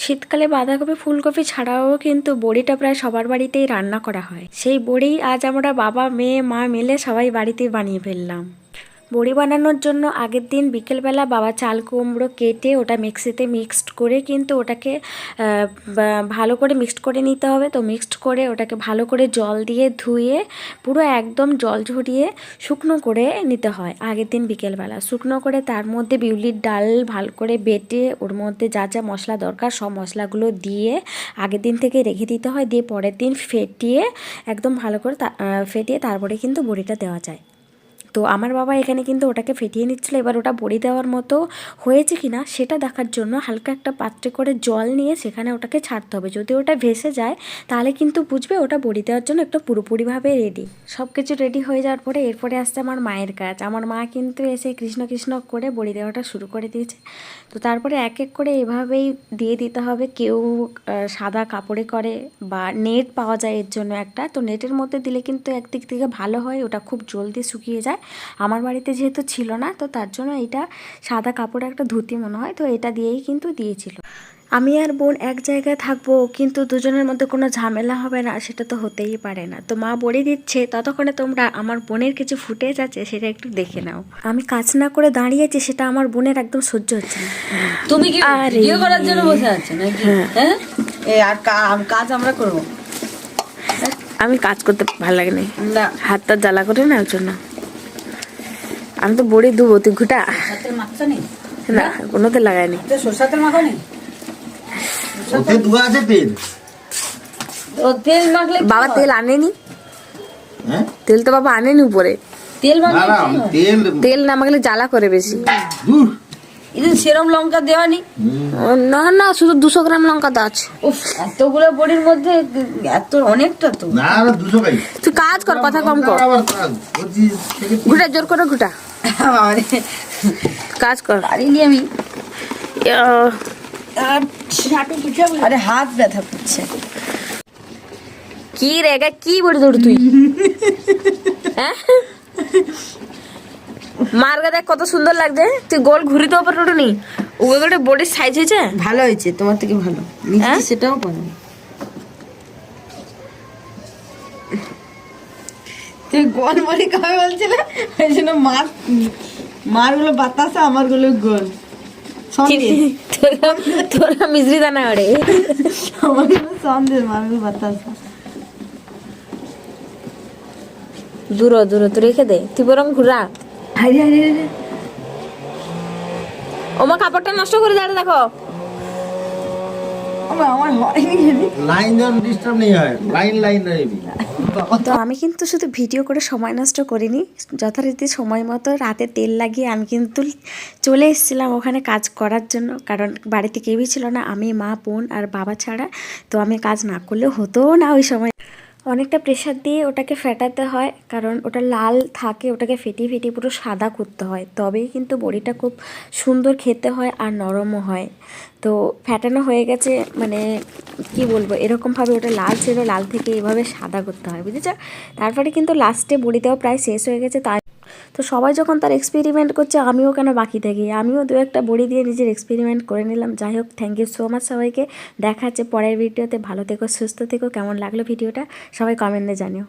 শীতকালে বাঁধাকপি ফুলকপি ছাড়াও কিন্তু বড়িটা প্রায় সবার বাড়িতেই রান্না করা হয়। সেই বড়ি আজ আমরা বাবা মেয়ে মা মিলে সবাই বাড়িতেই বানিয়ে ফেললাম। বড়ি বানানোর জন্য আগের দিন বিকেলবেলা বাবা চাল কুমড়ো কেটে ওটা মিক্সিতে মিক্সড করে কিন্তু ওটাকে ভালো করে মিক্সড করে নিতে হবে। তো মিক্সড করে ওটাকে ভালো করে জল দিয়ে ধুয়ে পুরো একদম জল ঝরিয়ে শুকনো করে নিতে হয় আগের দিন বিকেলবেলা। শুকনো করে তার মধ্যে বিউলির ডাল ভালো করে বেটে ওর মধ্যে যা যা মশলা দরকার সব মশলাগুলো দিয়ে আগের দিন থেকে রেখে দিতে হয়। দিয়ে পরের দিন ফেটিয়ে একদম ভালো করে ফেটিয়ে তারপরে কিন্তু বড়িটা দেওয়া যায়। তো আমার বাবা এখানে কিন্তু ওটাকে ফেটিয়ে নিচ্ছিলো। এবার ওটা বড়ি দেওয়ার মতো হয়েছে কি না সেটা দেখার জন্য হালকা একটা পাত্রে করে জল নিয়ে সেখানে ওটাকে ছাড়তে হবে। যদি ওটা ভেসে যায় তাহলে কিন্তু বুঝবে ওটা বড়ি দেওয়ার জন্য একটু পুরোপুরিভাবে রেডি। সব কিছু রেডি হয়ে যাওয়ার পরে এরপরে আসছে আমার মায়ের কাজ। আমার মা কিন্তু এসে কৃষ্ণ কৃষ্ণ করে বড়ি দেওয়াটা শুরু করে দিয়েছে। তো তারপরে এক এক করে এভাবেই দিয়ে দিতে হবে। কেউ সাদা কাপড়ে করে বা নেট পাওয়া যায় এর জন্য একটা, তো নেটের মধ্যে দিলে কিন্তু একদিক থেকে ভালো হয়, ওটা খুব জলদি শুকিয়ে যায়। আমার বাড়িতে যেহেতু ছিল না তো তার জন্য এটা সাদা কাপড়ে একটা ধুতি মনে হয়, তো এটা দিয়েই কিন্তু দিয়েছিল। আমি আর বোন এক জায়গায় থাকবো কিন্তু দুজনের মধ্যে কোনো ঝামেলা হবে না সেটা তো হতেই পারে না। তো মা বলে দিচ্ছে, ততক্ষণে তোমরা আমার বোনের কিছু ফুটেজ আছে সেটা একটু দেখে নাও। আমি কাজ না করে দাঁড়িয়েছি সেটা আমার বোনের একদম সহ্য হচ্ছে না। তুমি কি ভিডিও করার জন্য বসে আছো নাকি? হ্যাঁ, এই আর কাজ আমরা করব। আমি কাজ করতে ভালো লাগে না, হাতটা জ্বালা করে না ওর জন্য। আমি তো বড়ি দেবো, তুই ঘুটা। মাখছো নেই না, কোনোতে লাগাইনি। সরষের তেল মাখো নেই? ওতে দুয়া আছে তেল। ও তেল মাখলে বাবা তেল আনেনি। হ্যাঁ, তেল তো বাবা আনেনি উপরে। তেল মাখলে তেল না মাখলে জ্বালা করে বেশি। দূর এই সেরম লঙ্কা দেওয়া নি? না না, শুধু 200 গ্রাম লঙ্কা তো আছে। উফ, এতগুলো বড়ির মধ্যে এত অনেকটা তো। না না 200 গাই। তুই কাজ কর, কথা কম কর। ঘুটা জোর করে ঘুটা, কাজ কর। পারিনি আমি। আরে হাত ব্যথা করছে। কি রে গা, কি বড়ি দৌড় তুই? হ্যাঁ, মার্গা দেখ কত সুন্দর লাগছে। তুই গোল ঘুরি তো ওপর উঠুনি, ওগুলো বডির সাইজ হয়েছে। ভালো হয়েছে, তোমার থেকে ভালো। সেটাও পারো। তুই গোল বড়ি কবে বলছিলে? ওই জন্য মারগুলো বাতাসা, আমার গুলো গোল। তোরা মিজরি দানা ওরে, আমার গুলো সন্দেশ, মারগুলো বাতাসা। দূর দূর তুই রেখে দে, তুই বরং ঘুরা। হাইরে হাইরে হাইরে, ওমা কাপড়টা নষ্ট করে দাঁড়া, দেখো। আমার হয়নি। লাইন যখন ডিস্টার্ব নেই হয়, লাইন রইবি। তো আমি কিন্তু শুধু ভিডিও করে সময় নষ্ট করিনি, যথারীতি সময় মতো রাতে তেল লাগিয়ে আমি কিন্তু চলে এসেছিলাম ওখানে কাজ করার জন্য। কারণ বাড়িতে কেউই ছিল না, আমি মা বোন আর বাবা ছাড়া। তো আমি কাজ না করলেও হতো না ওই সময়। অনেকটা প্রেশার দিয়ে ওটাকে ফেটাতে হয়, কারণ ওটা লাল থাকে, ওটাকে ফেটিয়ে ফেটিয়ে পুরো সাদা করতে হয়, তবেই কিন্তু বড়িটা খুব সুন্দর খেতে হয় আর নরমও হয়। তো ফেটানো হয়ে গেছে, মানে কি বলবো, এরকমভাবে ওটা লাল ছিল, লাল থেকে এভাবে সাদা করতে হয়, বুঝেছ। তারপরে কিন্তু লাস্টে বড়ি দেওয়া প্রায় শেষ হয়ে গেছে। তো সবাই যখন তার এক্সপেরিমেন্ট করছে, আমিও কেন বাকি থাকি, আমিও দু একটা বড়ি দিয়ে নিজের এক্সপেরিমেন্ট করে নিলাম। যাই হোক, থ্যাংক ইউ সো মাচ সবাইকে। দেখা হচ্ছে পরের ভিডিওতে। ভালো থেকো, সুস্থ থেকো। কেমন লাগলো ভিডিওটা সবাই কমেন্টে জানিও।